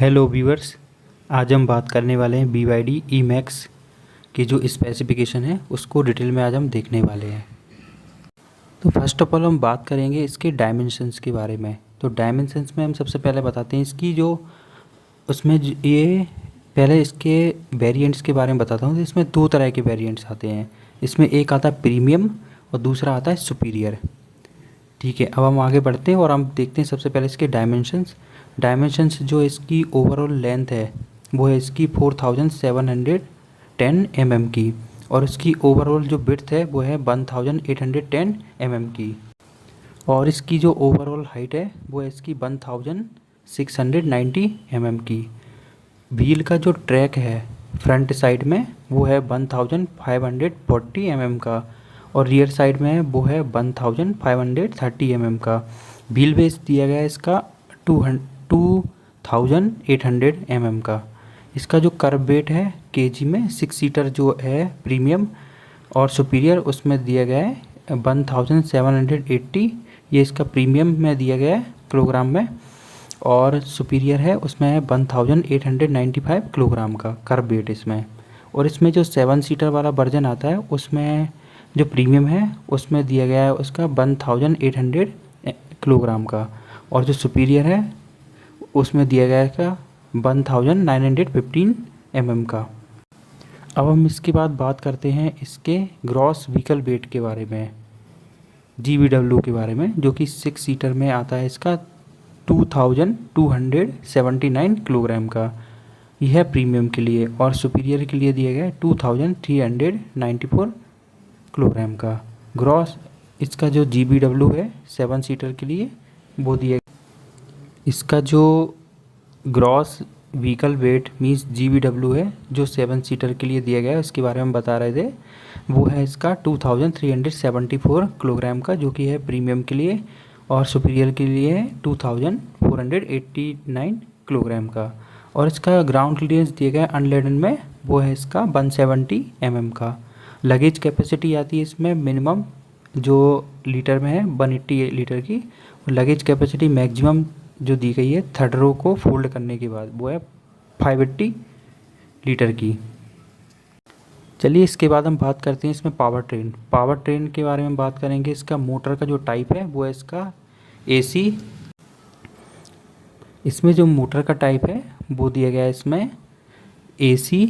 Hello viewers. आज हम बात करने वाले हैं BYD E-Max की जो स्पेसिफिकेशन है उसको डिटेल में आज हम देखने वाले हैं। तो फर्स्ट ऑफ ऑल हम बात करेंगे इसके डायमेंशंस के बारे में। तो डायमेंशंस में हम सबसे पहले बताते हैं इसकी जो ये पहले इसके वेरिएंट्स के बारे में बताता हूँ। तो इसमें दो तरह के वेरिएंट्स आते हैं। इसमें एक आता है प्रीमियम और दूसरा आता है सुपीरियर। ठीक है, अब हम आगे बढ़ते हैं और हम देखते हैं सबसे पहले इसके डायमेंशंस जो इसकी ओवरऑल लेंथ है वो है इसकी 4710 mm की, और इसकी ओवरऑल जो विड्थ है वो है 1810 mm की, और इसकी जो ओवरऑल हाइट है वो है इसकी 1690 mm की। व्हील का जो ट्रैक है फ्रंट साइड में वो है 1540 mm का, और रियर साइड में है वो है 1530 mm का। व्हील बेस दिया गया है इसका 2800 mm का। इसका जो कर्व वेट है केजी में 6 सीटर जो है प्रीमियम, और सुपीरियर उसमें दिया गया है 1780, ये इसका प्रीमियम में दिया गया है किलोग्राम में, और सुपीरियर है उसमें है 1895 किलोग्राम का कर्व वेट इसमें। और इसमें जो 7 सीटर वाला वर्जन आता है उसमें जो प्रीमियम है उसमें दिया गया है उसका 1800 किलोग्राम का, और जो सुपीरियर है उसमें दिया गया है का 1915 mm का। अब हम इसके बाद बात करते हैं इसके ग्रॉस व्हीकल वेट के बारे में, GVW के बारे में, जो कि 6 सीटर में आता है इसका 2279 किलोग्राम का। यह है प्रीमियम के लिए, और सुपीरियर के लिए दिया गया है 2394 किलोग्राम का। ग्रॉस इसका जो GVW है 7 सीटर के लिए वो दिया, इसका जो gross vehicle wait means GVW है जो 7 सीटर के लिए दिया गया है उसके बारे में बता रहे थे, वो है इसका 2374 किलोग्राम का, जो कि है प्रीमियम के लिए, और सुपीरियर के लिए है 2489 किलोग्राम का। और इसका ग्राउंड क्लियरेंस दिया गया है अनलेडन में वो है इसका 170 mm का। लगेज कैपेसिटी आती है इसमें मिनिमम जो लीटर में है 180 लीटर की, और लगेज कैपेसिटी मैक्सिमम जो दी गई है थर्ड रो को फोल्ड करने के बाद वो है 580 लीटर की। चलिए इसके बाद हम बात करते हैं इसमें पावर ट्रेन के बारे में बात करेंगे। इसका मोटर का जो टाइप है वो है इसका AC। इसमें जो मोटर का टाइप है वो दिया गया है इसमें AC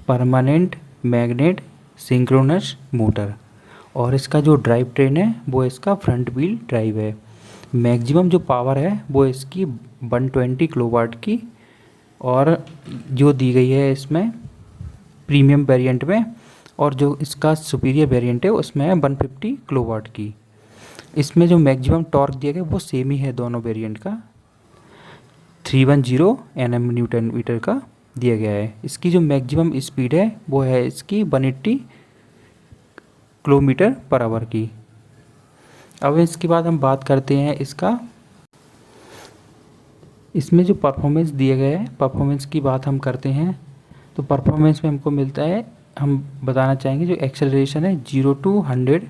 permanent magnet synchronous motor, और इसका जो ड्राइव ट्रेन है वो इसका फ्रंट व्हील ड्राइव है। मैक्सिमम जो पावर है वो इसकी 120 किलोवाट की, और जो दी गई है इसमें प्रीमियम वेरिएंट में, और जो इसका सुपीरियर वेरिएंट है उसमें है 150 किलोवाट की। इसमें जो मैक्सिमम टॉर्क दिया गया वो सेम ही है दोनों वेरिएंट का, 310 Nm न्यूटन मीटर का दिया गया है। इसकी जो मैक्सिमम स्पीड है वो है इसकी 180 किलोमीटर पर आवर की। अब इसके बाद हम बात करते हैं इसमें जो परफॉर्मेंस दिया गया है, परफॉर्मेंस की बात हम करते हैं। तो परफॉर्मेंस में हमको मिलता है, हम बताना चाहेंगे जो एक्सेलरेशन है 0 to 100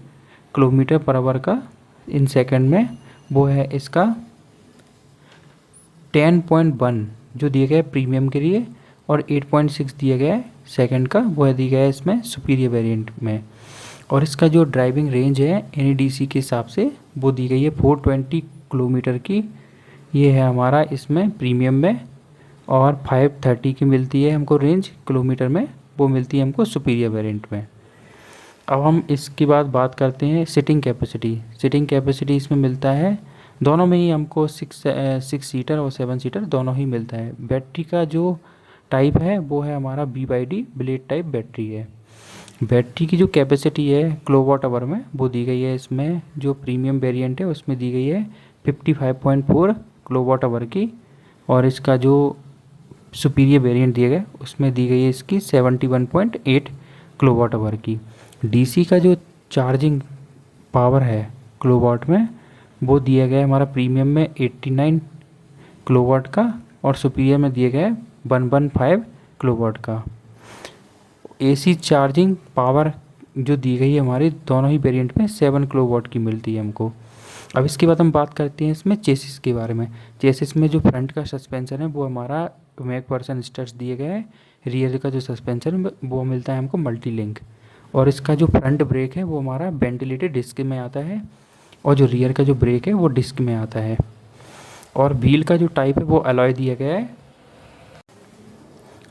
किलोमीटर पर आवर का इन सेकंड में, वो है इसका 10.1 जो दिया गया है प्रीमियम के लिए, और 8.6 दिया गया है सेकंड का, वो है दिया गया है इसमें सुपीरियर वेरिएंट में। और इसका जो ड्राइविंग रेंज है NEDC के हिसाब से वो दी गई है 420 किलोमीटर की, ये है हमारा इसमें प्रीमियम में, और 530 की मिलती है हमको रेंज किलोमीटर में, वो मिलती है हमको सुपीरियर वेरिएंट में। अब हम इसके बाद बात करते हैं सिटिंग कैपेसिटी इसमें मिलता है दोनों में ही हमको 6 सीटर और 7 सीटर दोनों ही मिलता है। बैटरी का जो टाइप है वो है हमारा BYD ब्लेड टाइप बैटरी है। बैटरी की जो कैपेसिटी है किलोवाट आवर में वो दी गई है इसमें, जो प्रीमियम वेरिएंट है उसमें दी गई है 55.4 किलोवाट आवर की, और इसका जो सुपीरियर वेरिएंट दिया गया उसमें दी गई है इसकी 71.8 किलोवाट आवर की। DC का जो चार्जिंग पावर है किलोवाट में वो दिया गया है हमारा प्रीमियम में 89 किलोवाट का, और सुपीरियर में दिया गया है 115 किलोवाट का। AC चार्जिंग पावर जो दी गई है हमारी दोनों ही वेरिएंट में 7 किलोवाट की मिलती है हमको। अब इसके बाद हम बात करते हैं इसमें चेसिस के बारे में। चेसिस में जो फ्रंट का सस्पेंशन है वो हमारा मैकफर्सन स्टड्स दिए गए हैं। रियर का जो सस्पेंशन है वो मिलता है हमको मल्टी लिंक। और इसका जो फ्रंट ब्रेक है वो हमारा वेंटिलेटेड डिस्क में आता है, और जो रियर का जो ब्रेक है वो डिस्क में आता है। और व्हील का जो टाइप है वो अलॉय दिया गया है।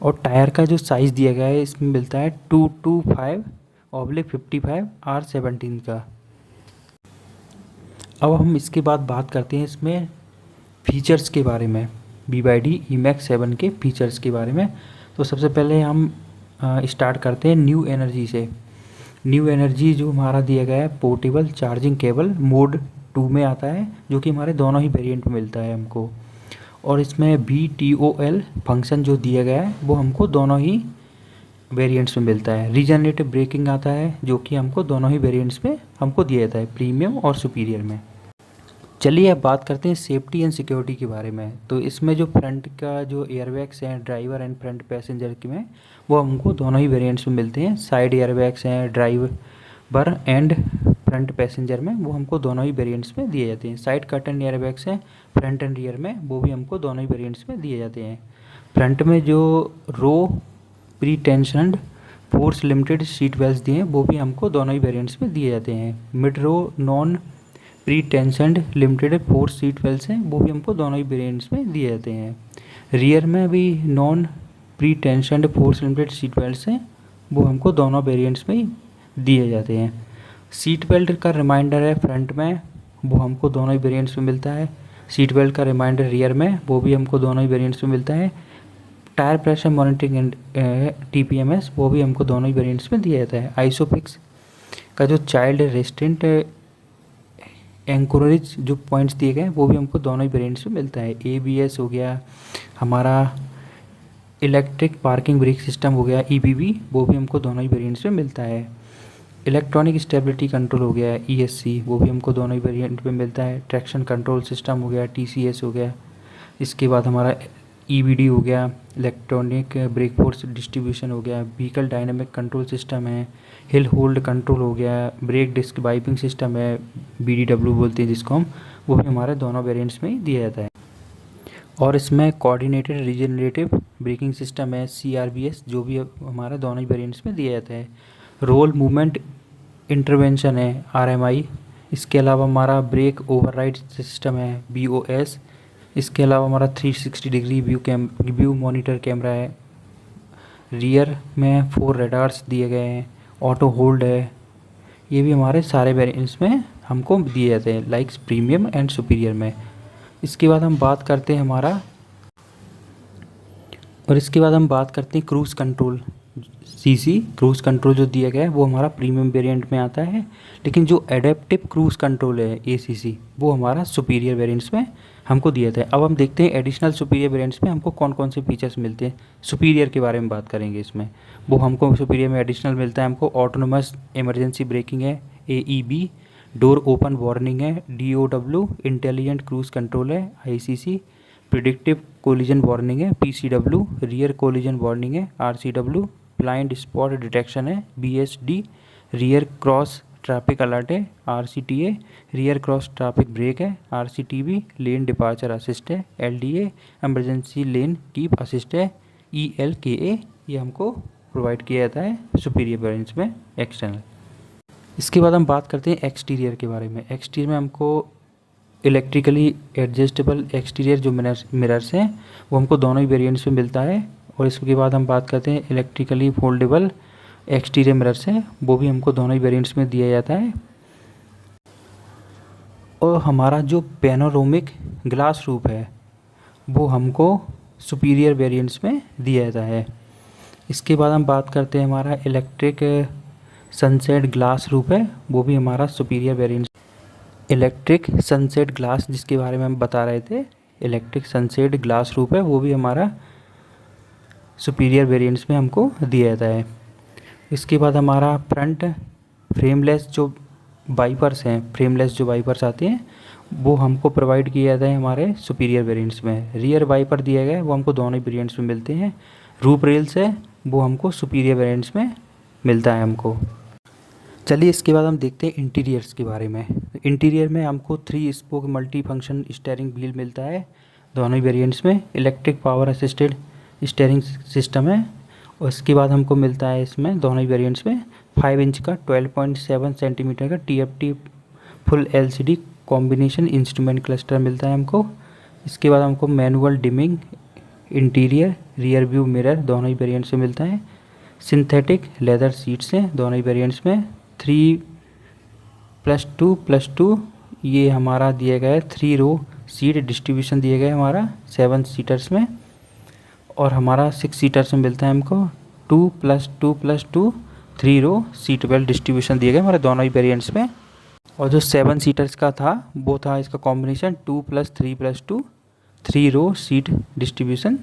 और टायर का जो साइज़ दिया गया है इसमें मिलता है 225/55 R17 का। अब हम इसके बाद बात करते हैं इसमें फीचर्स के बारे में, BYD E-MAX 7 के फीचर्स के बारे में। तो सबसे पहले हम स्टार्ट करते हैं न्यू एनर्जी से। न्यू एनर्जी जो हमारा दिया गया है पोर्टेबल चार्जिंग केबल मोड 2 में आता है, जो कि हमारे दोनों ही वेरिएंट में मिलता है हमको। और इसमें VTOL फंक्शन जो दिया गया है वो हमको दोनों ही वेरिएंट्स में मिलता है। रीजनरेटिव ब्रेकिंग आता है जो कि हमको दोनों ही वेरिएंट्स में हमको दिया जाता है, प्रीमियम और सुपीरियर में। चलिए अब बात करते हैं सेफ्टी एंड सिक्योरिटी के बारे में। तो इसमें जो फ्रंट का जो एयरबैग्स हैं ड्राइवर एंड फ्रंट पैसेंजर के में, वो हमको दोनों ही वेरिएंट्स में मिलते हैं। साइड एयरबैग्स हैं ड्राइवर एंड फ्रंट पैसेंजर में, वो हमको दोनों ही वेरिएंट्स में दिए जाते हैं। साइड कर्टन एयरबैग्स हैं फ्रंट एंड रियर में, वो भी हमको दोनों ही वेरिएंट्स में दिए जाते हैं। फ्रंट में जो row pre tensioned force limited seat belt दिए हैं वो भी हमको दोनों ही वेरिएंट्स में दिए जाते हैं। Mid row non pre tensioned limited force seat belt हैं, वो भी हमको दोनों ही वेरिएंट्स में दिए जाते हैं। रियर में भी non pre tensioned force limited seat belt हैं, वो हमको दोनों वेरिएंट्स में ही दिए जाते हैं। सीट बेल्ट का रिमाइंडर है फ्रंट में, वो हमको दोनों ही वेरिएंट्स में मिलता है। सीट बेल्ट का रिमाइंडर रियर में, वो भी हमको दोनों ही वेरिएंट्स में मिलता है। Tyre pressure monitoring and TPMS, वो भी हमको दोनों ही वेरिएंट्स में दिया जाता है। आइसोफिक्स का जो चाइल्ड रेस्टेंट एंकोरेज जो पॉइंट्स दिए गए हैं वो भी हमको दोनों ही वेरिएंट्स में मिलता है। ABS हो गया हमारा, इलेक्ट्रिक पार्किंग ब्रेक सिस्टम हो गया EPB, वो भी हमको दोनों ही वेरिएंट्स में मिलता है। इलेक्ट्रॉनिक स्टेबिलिटी कंट्रोल हो गया ESC, वो भी हमको दोनों ही वेरिएंट में मिलता है। ट्रैक्शन कंट्रोल सिस्टम हो गया TCS हो गया। इसके बाद हमारा EBD हो गया, इलेक्ट्रॉनिक ब्रेक फोर्स डिस्ट्रीब्यूशन हो गया। व्हीकल डायनेमिक कंट्रोल सिस्टम है। हिल होल्ड कंट्रोल हो गया। ब्रेक डिस्क वाइपिंग सिस्टम है, BDW बोलते हैं जिसको हम, वो भी हमारे दोनों वेरिएंट्स में ही दिया जाता है। और इसमें कोऑर्डिनेटेड रीजनरेटिव ब्रेकिंग सिस्टम है CRBS, जो भी हमारे दोनों ही वेरिएंट्स में दिया जाता है। रोल मूवमेंट इंटरवेंशन है RMI। इसके अलावा हमारा ब्रेक ओवरराइड सिस्टम है BOS। इसके अलावा हमारा 360 डिग्री व्यू मॉनिटर कैमरा है। रियर में 4 रडार्स दिए गए हैं। ऑटो होल्ड है। ये भी हमारे सारे वेरिएंट्स में हमको दिए जाते हैं, लाइक प्रीमियम एंड सुपीरियर में। इसके बाद हम बात करते हैं cruise control CC। Cruise control जो दिया गया है वो हमारा प्रीमियम वेरिएंट में आता है, लेकिन जो एडेप्टिव क्रूज़ कंट्रोल है ACC, वो हमारा सुपीरियर वेरिएंट्स में हमको दिया था। अब हम देखते हैं एडिशनल सुपीरियर वेरिएंट्स में हमको कौन कौन से फीचर्स मिलते हैं। सुपीरियर के बारे में बात करेंगे इसमें। वो हमको सुपीरियर में एडिशनल मिलता है हमको ऑटोनोमस इमरजेंसी ब्रेकिंग है AEB, डोर ओपन वार्निंग है DOW, इंटेलिजेंट क्रूज़ कंट्रोल है ICC, प्रिडिक्टिव कोलिजन वार्निंग है PCW, रियर कोलिजन वार्निंग है RCW, ब्लाइंड स्पॉट डिटेक्शन है BSD, rear cross traffic alert है RCTA, rear cross traffic brake है RCTB, lane departure assist है LDA, emergency lane keep assist है ELKA। ये हमको provide किया जाता है सुपीरियर वेरिएंट्स में एक्सटर्नल। इसके बाद हम बात करते हैं एक्सटीरियर के बारे में। एक्सटीरियर में हमको इलेक्ट्रिकली एडजस्टेबल एक्सटीरियर जो मिरर्स हैं वो हमको दोनों ही वेरिएंट्स में मिलता है। और इसके बाद हम बात करते हैं इलेक्ट्रिकली फोल्डेबल एक्सटीरियर मिरर्स हैं, वो भी हमको दोनों ही वेरिएंट्स में दिया जाता है। और हमारा जो पैनोरामिक ग्लास रूफ है वो हमको सुपीरियर वेरिएंट्स में दिया जाता है। इसके बाद हम बात करते हैं हमारा इलेक्ट्रिक सनसेट ग्लास रूफ है, वो भी हमारा superior variants. Electric sunset glass जिसके बारे में हम बता रहे थे, इलेक्ट्रिक सनसेट ग्लास रूफ है, वो भी हमारा सुपीरियर वेरिएंट्स में हमको दिया जाता है। इसके बाद हमारा फ्रंट फ्रेमलेस जो वाइपर्स आते हैं वो हमको प्रोवाइड किया जाता है हमारे सुपीरियर वेरिएंट्स में। रियर वाइपर दिया गया है वो हमको दोनों ही वेरिएंट्स में मिलते हैं। रूफ रेल्स है वो हमको सुपीरियर वेरिएंट्स में मिलता है हमको। चलिए इसके बाद हम देखते हैं इंटीरियर्स के बारे में। इंटीरियर में हमको 3 spoke multi function steering wheel मिलता है दोनों ही वेरिएंट्स में। Electric power assisted steering system है। और इसके बाद हमको मिलता है इसमें दोनों ही वेरिएंट्स में 5 इंच का 12.7 सेंटीमीटर का TFT full LCD combination instrument cluster मिलता है हमको। इसके बाद हमको manual dimming interior rear view mirror दोनों ही वेरिएंट से मिलता है। सिंथेटिक लेदर सीट्स हैं दोनों ही वेरिएंट्स में। 3+2+2 ये हमारा दिया गया है। 3 रो सीट डिस्ट्रीब्यूशन दिया गया है हमारा 7 सीटर्स में। और हमारा 6 सीटर्स में मिलता है हमको 2+2+2 3 रो सीट बेल्ट डिस्ट्रीब्यूशन दिए गए हमारे दोनों ही वेरिएंट्स में। और जो 7 सीटर्स का था वो था इसका कॉम्बिनेशन 2+3+2 3 रो सीट डिस्ट्रीब्यूशन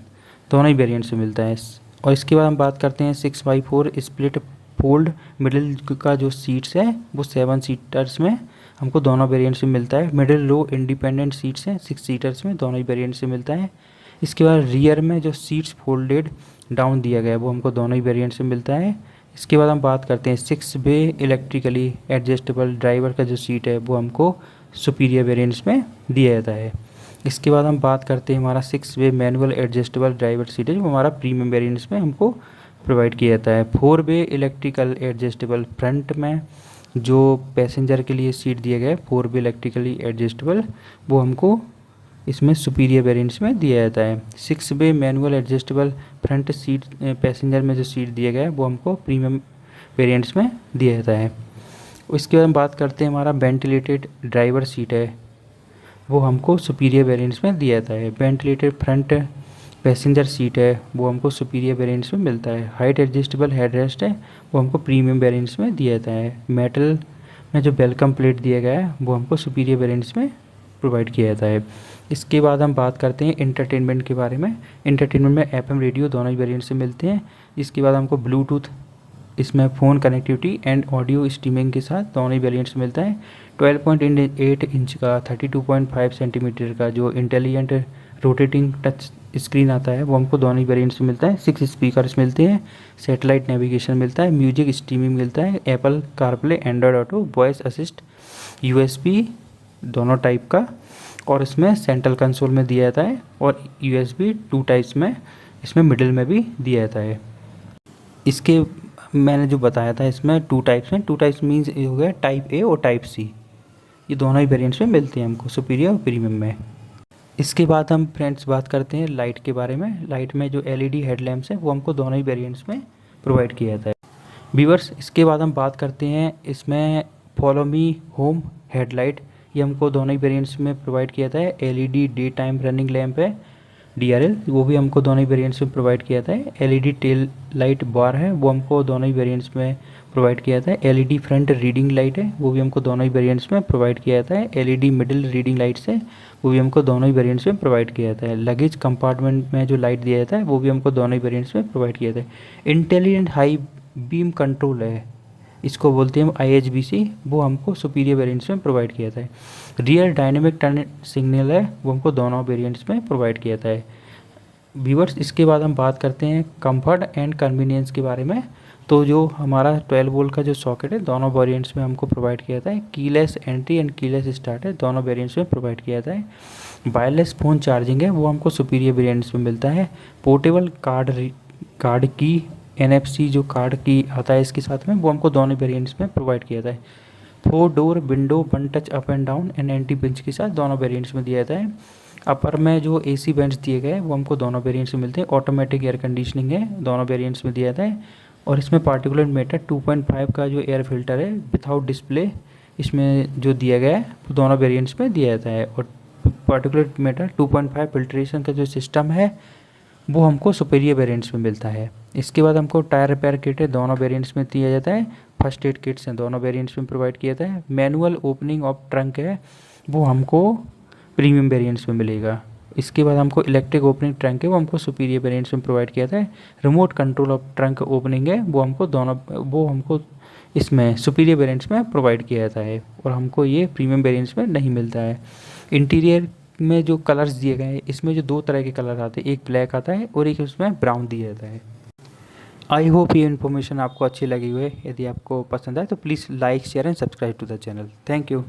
दोनों ही वेरिएंट्स में मिलता है। और इसके बाद हम बात करते हैं 6x4 स्प्लिट फोल्ड मिडिल का जो सीट्स है वो 7 सीटर्स में हमको दोनों वेरिएंट्स में मिलता है। मिडिल रो इंडिपेंडेंट सीट्स हैं 6 सीटर्स में दोनों ही वेरिएंट्स में मिलता है। इसके बाद रियर में जो सीट्स फोल्डेड डाउन दिया गया है वो हमको दोनों ही वेरिएंट्स में मिलता है। इसके बाद हम बात करते हैं 6 वे इलेक्ट्रिकली एडजस्टेबल ड्राइवर का जो सीट है वो हमको सुपीरियर वेरिएंट्स में दिया जाता है। इसके बाद हम बात करते हैं हमारा 6 वे मैनुअल एडजस्टेबल ड्राइवर सीट है जो हमारा प्रीमियम वेरिएंट्स में हमको प्रोवाइड किया जाता है। 4 वे इलेक्ट्रिकल एडजस्टेबल फ्रंट में जो पैसेंजर के लिए सीट दिया गया है 4 वे इलेक्ट्रिकली एडजस्टेबल वो हमको इसमें सुपीरियर वेरिएंट्स में दिया जाता है। 6 वे manual adjustable front seat passenger में जो सीट दिया गया है वो हमको प्रीमियम वेरिएंट्स में दिया जाता है। उसके बाद हम बात करते हैं हमारा वेंटिलेटेड ड्राइवर सीट है वो हमको सुपीरियर वेरिएंट्स में दिया जाता है। वेंटिलेटेड फ्रंट पैसेंजर सीट है वो हमको सुपीरियर वेरिएंट्स में मिलता है। हाइट एडजस्टेबल हेडरेस्ट है वो हमको प्रीमियम वेरिएंट्स में दिया जाता है। मेटल में जो वेलकम प्लेट दिया गया है वो हमको सुपीरियर वेरिएंट्स में प्रोवाइड किया जाता है। इसके बाद हम बात करते हैं इंटरटेनमेंट के बारे में। इंटरटेनमेंट में FM रेडियो दोनों ही वेरिएंट से मिलते हैं। इसके बाद हमको ब्लूटूथ इसमें phone connectivity and audio streaming के साथ दोनों ही वेरिएंट्स मिलता है। 12.8 इंच का 32.5 सेंटीमीटर का जो इंटेलिजेंट रोटेटिंग टच स्क्रीन आता है वो हमको दोनों ही वेरिएंट्स में मिलता है। 6 स्पीकर्स मिलते हैं। सैटेलाइट नेविगेशन मिलता है। म्यूजिक स्ट्रीमिंग मिलता है। Apple CarPlay Android auto voice assist USB दोनों टाइप का। और इसमें सेंट्रल कंसोल में दिया जाता है और USB 2 टाइप्स में इसमें मिडिल में भी दिया जाता है। इसके मैंने जो बताया था इसमें 2 टाइप्स में 2 टाइप्स मीन्स ये हो गया टाइप A और टाइप C। ये दोनों ही वेरिएंट्स में मिलते हैं हमको सुपीरियर और प्रीमियम में। इसके बाद हम फ्रेंड्स बात करते हैं लाइट के बारे में। लाइट में जो LED हेडलैम्प्स है वो हमको दोनों ही वेरिएंट्स में प्रोवाइड किया जाता है। व्यूअर्स इसके बाद हम बात करते हैं इसमें फॉलो मी होम हेडलाइट ये हमको दोनों ही वेरिएंट्स में प्रोवाइड किया जाता है। LED day time running lamp है DRL वो भी हमको दोनों ही वेरिएंट्स में प्रोवाइड किया जाता है। LED टेल लाइट बार है वो हमको दोनों ही वेरिएंट्स में प्रोवाइड किया जाता है। LED फ्रंट रीडिंग लाइट है वो भी हमको दोनों ही वेरिएंट्स में प्रोवाइड किया जाता है। LED मिडिल रीडिंग लाइट्स है वो भी हमको दोनों ही वेरिएंट्स में प्रोवाइड किया जाता है। लगेज कंपार्टमेंट में जो लाइट दिया जाता है वो भी हमको दोनों ही वेरिएंट्स में प्रोवाइड किया जाता है। इंटेलिजेंट हाई बीम कंट्रोल है इसको बोलते हैं IHBC वो हमको सुपीरियर वेरिएंट्स में प्रोवाइड किया जाता है। रियर डायनेमिक टर्न सिग्नल है वो हमको दोनों वेरिएंट्स में प्रोवाइड किया जाता है। व्यूअर्स इसके बाद हम बात करते हैं कंफर्ट एंड कन्वीनियंस के बारे में। तो जो हमारा 12 वोल्ट का जो सॉकेट है दोनों वेरिएंट्स में हमको प्रोवाइड किया जाता है। Keyless entry and keyless start है दोनों वेरिएंट्स में प्रोवाइड किया जाता है। वायरलेस फ़ोन चार्जिंग है वो हमको सुपीरियर वेरिएंट्स में मिलता है। पोर्टेबल कार्ड की NFC जो कार्ड की आता है इसके साथ में वो हमको दोनों वेरिएंट्स में प्रोवाइड किया जाता है। 4 door window 1 touch up and down and anti pinch के साथ दोनों वेरिएंट्स में दिया जाता है। अपर में जो AC वेंट्स दिए गए हैं वो हमको दोनों वेरिएंट्स में मिलते हैं। ऑटोमेटिक एयर कंडीशनिंग है दोनों वेरिएंट्स में दिया जाता है। और इसमें पार्टिकुलर मैटर 2.5 का जो एयर फिल्टर है विथआउट डिस्प्ले इसमें जो दिया गया है वो दोनों वेरिएंट्स में दिया जाता है। और पार्टिकुलर मैटर 2.5 फिल्ट्रेशन का जो सिस्टम है वो हमको सुपीरियर वेरिएंट्स में मिलता है। इसके बाद हमको टायर रिपेयर किट है दोनों वेरिएंट्स में दिया जाता है। फर्स्ट एड किट्स हैं दोनों वेरिएंट्स में प्रोवाइड किया जाता है। मैनुअल ओपनिंग ऑफ ट्रंक है वो हमको प्रीमियम वेरिएंट्स में मिलेगा। इसके बाद हमको इलेक्ट्रिक ओपनिंग ट्रंक है वो हमको सुपीरियर वेरिएंट्स में प्रोवाइड किया जाता है। Remote control of trunk opening है वो हमको इसमें सुपीरियर वेरिएंट्स में प्रोवाइड किया जाता है और हमको ये प्रीमियम वेरिएंट्स में नहीं मिलता है। इंटीरियर में जो कलर्स दिए गए हैं इसमें जो 2 तरह के कलर आते हैं एक ब्लैक आता है और एक उसमें ब्राउन दिया जाता है। आई होप ये इन्फॉर्मेशन आपको अच्छी लगी हुई है। यदि आपको पसंद आए तो please like share and subscribe to the channel. Thank you.